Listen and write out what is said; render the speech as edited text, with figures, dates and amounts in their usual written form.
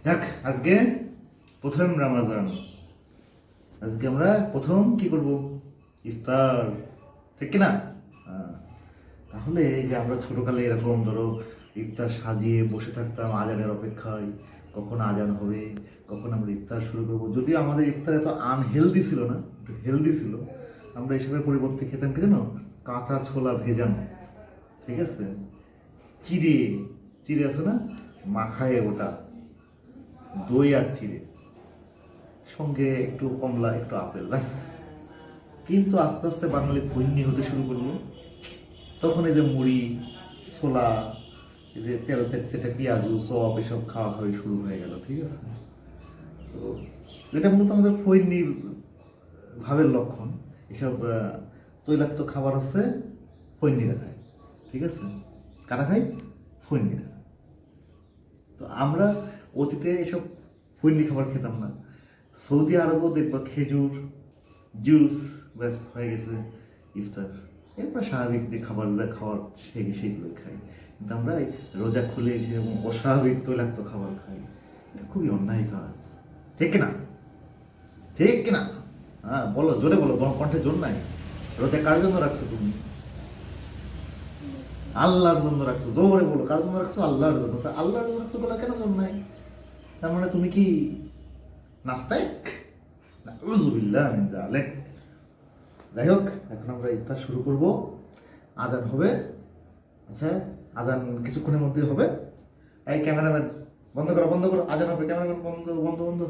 দেখ, আজকে প্রথম রামাজান। আজকে আমরা প্রথম কি করব? ইফতার, ঠিক কি না? হ্যাঁ। তাহলে এই যে আমরা ছোটকালে এরকম ধরো ইফতার সাজিয়ে বসে থাকতাম আজানের অপেক্ষায়, কখন আজান হবে, কখন আমরা ইফতার শুরু করবো। যদিও আমাদের ইফতার এত আনহেলদি ছিল না, একটু হেলদি ছিল। আমরা এসবের পরিবর্তে খেতাম কি জানো? কাঁচা ছোলা ভেজানো, ঠিক আছে, চিড়ে, চিড়ে আছে না, মাখায় ওটা, দই আর চিড়ে, সঙ্গে একটু কমলা, একটু আপেল, ব্যাস। কিন্তু আস্তে আস্তে বাঙালি ফৈন্নি হতে শুরু করলো। তখন এই যে মুড়ি, ছোলা, এই যে তেল চেটচেটে পেঁয়াজু সব এসব খাওয়া খাওয়াই শুরু হয়ে গেল, ঠিক আছে। তো যেটা মূলত আমাদের ফৈন্নির ভাবের লক্ষণ। এসব তৈলাক্ত খাবার হচ্ছে ফৈন্নিরা খায়, ঠিক আছে। কারা খায়? ফৈন্নিরা। তো আমরা অতীতে এসব ফৈন্নি খাবার খেতাম না। সৌদি আরবও দেখবা খেজুর, জুস, ব্যাস হয়ে গেছে ইফতার। এরপর স্বাভাবিক যে খাবার যা খাওয়ার সেগুলোই খাই। কিন্তু আমরা এই রোজা খুলে সেরকম অস্বাভাবিক তৈলাক্ত খাবার খাই। এটা খুবই অন্যায় কাজ, ঠিক কিনা? ঠিক কিনা? হ্যাঁ বলো, জোরে বলো, কণ্ঠে জোর নাই। রোজা কার জন্য রাখছো তুমি? আল্লাহর জন্য রাখছো। জোরে বলো, কার জন্য রাখছো? আল্লাহর জন্য। তা আল্লাহর জন্য রাখছো বলে কেন জন্য নাই? তার মানে তুমি কি নাস্তিক? নাউযুবিল্লাহ মিন যালিক। যাই হোক, এখন আমরা ইফতার শুরু করব। আজান হবে। আচ্ছা, আজান কিছুক্ষণের মধ্যেই হবে। এই ক্যামেরাম্যান, বন্ধ করো, বন্ধ করো, আজান হবে। ক্যামেরাম্যান, বন্ধ বন্ধ বন্ধ।